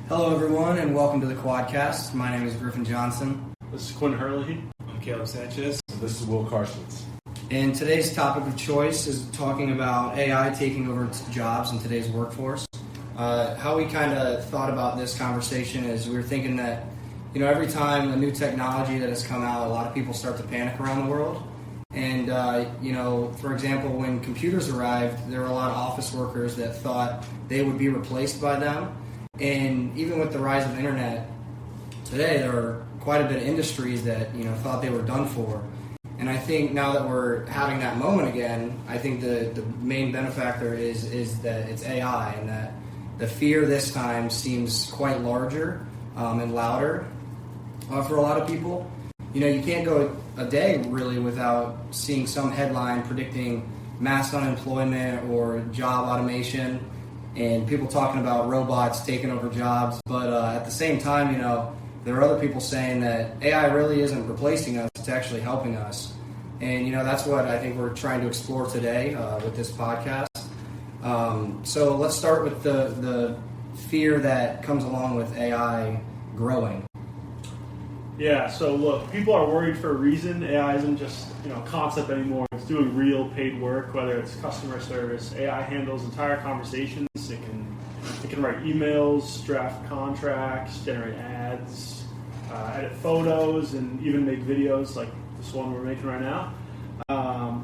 Hello everyone and welcome to the Quadcast. My name is Griffin Johnson. This is Quinn Herlihy. I'm Sanchez. And this is Carstens. And today's topic of choice is talking about AI taking over jobs in today's workforce. How we kind of thought about this conversation is we were thinking that, every time a new technology that has come out, a lot of people start to panic around the world. And, for example, when computers arrived, there were a lot of office workers that thought they would be replaced by them. And even with the rise of the internet today, there are quite a bit of industries that, thought they were done for. And I think now that we're having that moment again, I think the main benefactor is that it's AI, and that the fear this time seems quite larger and louder for a lot of people. You can't go a day really without seeing some headline predicting mass unemployment or job automation and people talking about robots taking over jobs. But at the same time, there are other people saying that AI really isn't replacing us, it's actually helping us. And, that's what I think we're trying to explore today with this podcast. So let's start with the fear that comes along with AI growing. Yeah, so look, people are worried for a reason. AI isn't just a concept anymore. It's doing real paid work, whether it's customer service. AI handles entire conversations. It can write emails, draft contracts, generate ads, edit photos, and even make videos like this one we're making right now.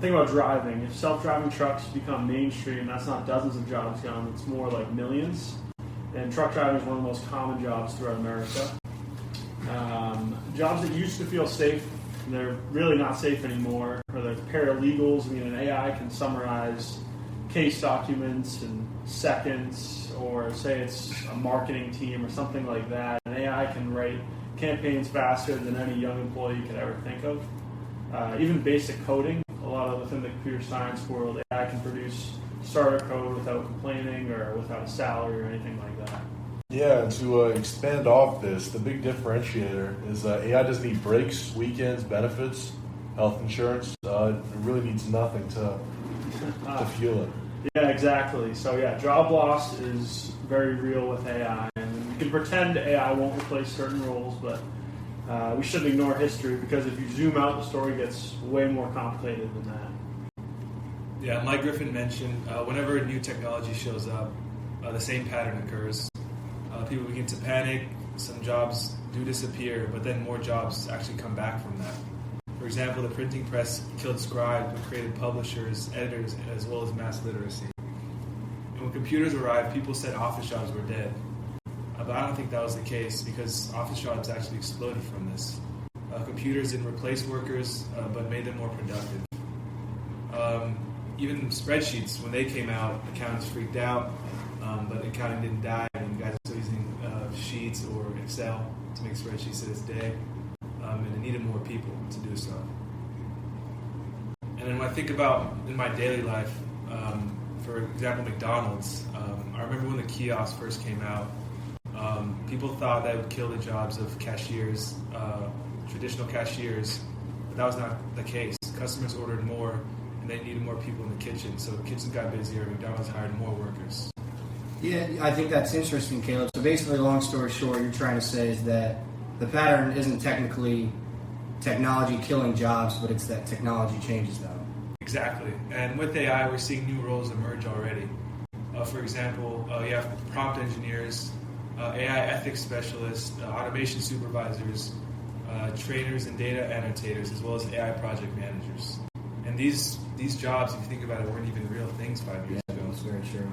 Think about driving. If self-driving trucks become mainstream, that's not dozens of jobs gone, it's more like millions. And truck driving is one of the most common jobs throughout America. Jobs that used to feel safe, they're really not safe anymore. Whether it's paralegals, an AI can summarize case documents in seconds, or say it's a marketing team or something like that. An AI can write campaigns faster than any young employee could ever think of. Even basic coding, a lot of within the computer science world, AI can produce starter code without complaining or without a salary or anything like that. Yeah, and to expand off this, the big differentiator is AI doesn't need breaks, weekends, benefits, health insurance. It really needs nothing to fuel it. Yeah, exactly. So job loss is very real with AI. And we can pretend AI won't replace certain roles, but we shouldn't ignore history, because if you zoom out, the story gets way more complicated than that. Yeah, like Griffin mentioned, whenever a new technology shows up, the same pattern occurs. People begin to panic, some jobs do disappear, but then more jobs actually come back from that. For example, the printing press killed scribes and created publishers, editors, as well as mass literacy. And when computers arrived, people said office jobs were dead. But I don't think that was the case, because office jobs actually exploded from this. Computers didn't replace workers, but made them more productive. Even spreadsheets, when they came out, accountants freaked out, but accounting didn't die, and guys are still using Sheets or Excel to make spreadsheets to this day, and it needed more people to do so. And then when I think about in my daily life, for example, McDonald's, I remember when the kiosks first came out, people thought that would kill the jobs of cashiers, traditional cashiers, but that was not the case. Customers ordered more, and they needed more people in the kitchen, so the kitchen got busier, McDonald's hired more workers. Yeah, I think that's interesting, Caleb. So basically, long story short, you're trying to say is that the pattern isn't technically technology killing jobs, but it's that technology changes them. Exactly. And with AI, we're seeing new roles emerge already. For example, you have prompt engineers, AI ethics specialists, automation supervisors, trainers and data annotators, as well as AI project managers. And these jobs, if you think about it, weren't even real things 5 years ago. That's very true.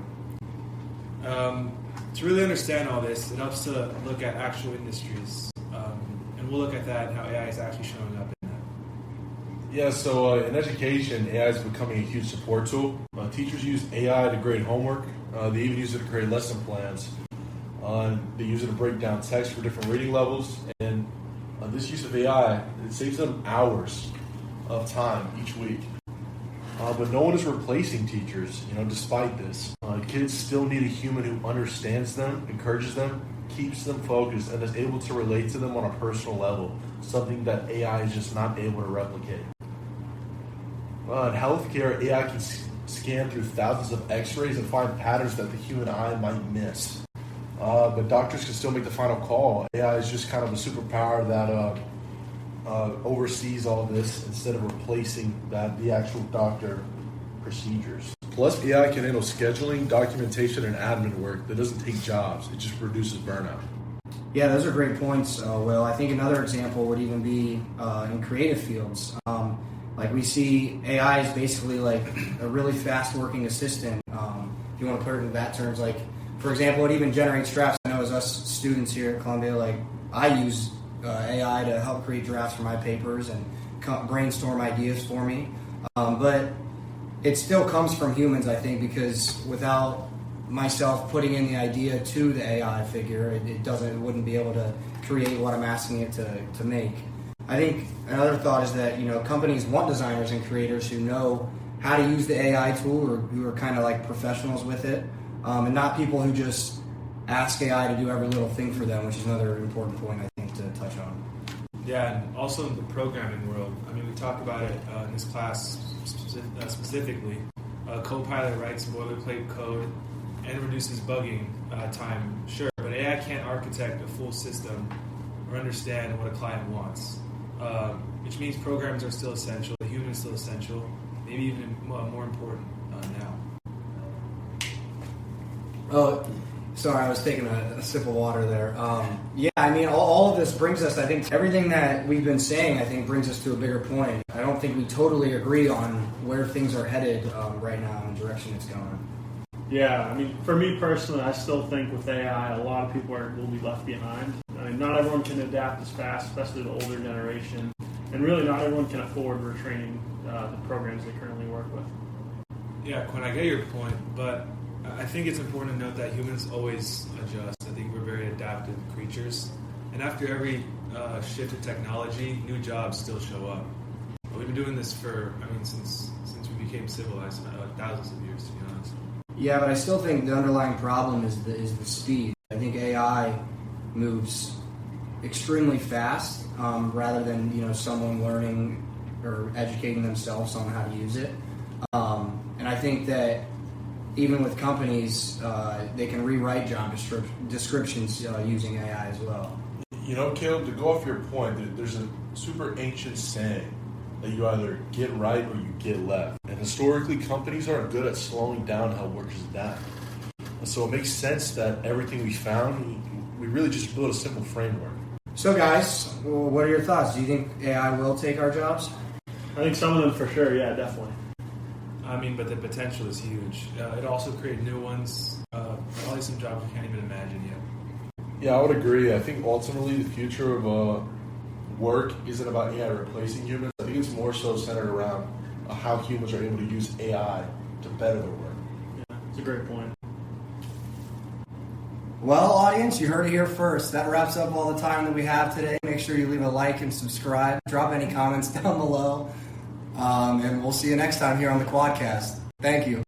To really understand all this, it helps to look at actual industries. And we'll look at that and how AI is actually showing up in that. Yeah, so in education, AI is becoming a huge support tool. Teachers use AI to grade homework. They even use it to create lesson plans. They use it to break down text for different reading levels. And this use of AI, it saves them hours of time each week. But no one is replacing teachers, despite this. Kids still need a human who understands them, encourages them, keeps them focused, and is able to relate to them on a personal level, something that AI is just not able to replicate. In healthcare, AI can scan through thousands of x-rays and find patterns that the human eye might miss. but doctors can still make the final call. AI is just kind of a superpower that oversees all of this instead of replacing the actual doctor procedures. Plus, AI can handle scheduling, documentation, and admin work that doesn't take jobs. It just reduces burnout. Yeah, those are great points, Will. I think another example would even be in creative fields. Like we see AI is basically like a really fast working assistant. If you want to put it in that terms, like for example, it even generates drafts. I know as us students here at Columbia, like I use AI to help create drafts for my papers and brainstorm ideas for me. But it still comes from humans, I think, because without myself putting in the idea to the AI figure, it wouldn't be able to create what I'm asking it to make. I think another thought is that companies want designers and creators who know how to use the AI tool or who are kind of like professionals with it, and not people who just ask AI to do every little thing for them, which is another important point I think to touch on. Yeah, and also in the programming world. I mean, we talk about it in this class specifically. Copilot writes boilerplate code and reduces bugging time, sure, but AI can't architect a full system or understand what a client wants, which means programs are still essential, the human is still essential, maybe even more important now. Oh, sorry, I was taking a sip of water there. Yeah, I mean, all of this brings us, I think, everything that we've been saying, I think, brings us to a bigger point. I don't think we totally agree on where things are headed right now and the direction it's going. Yeah, I mean, for me personally, I still think with AI, a lot of people will be left behind. I mean, not everyone can adapt as fast, especially the older generation. And really, not everyone can afford retraining the programs they currently work with. Yeah, Quinn, I get your point, but I think it's important to note that humans always adjust. I think we're very adaptive creatures. And after every shift in technology, new jobs still show up. But we've been doing this since we became civilized, thousands of years, to be honest. Yeah, but I still think the underlying problem is the speed. I think AI moves extremely fast rather than someone learning or educating themselves on how to use it. And I think that even with companies, they can rewrite job descriptions using AI as well. Caleb, to go off your point, there's a super ancient saying that you either get right or you get left. And historically, companies aren't good at slowing down how work is done. And so it makes sense that everything we found, we really just built a simple framework. So guys, what are your thoughts? Do you think AI will take our jobs? I think some of them for sure, yeah, definitely. I mean, but the potential is huge. It also create new ones, probably some jobs we can't even imagine yet. Yeah, I would agree. I think ultimately the future of work isn't about AI replacing humans. I think it's more so centered around how humans are able to use AI to better their work. Yeah, it's a great point. Well, audience, you heard it here first. That wraps up all the time that we have today. Make sure you leave a like and subscribe. Drop any comments down below. And we'll see you next time here on the Quadcast. Thank you.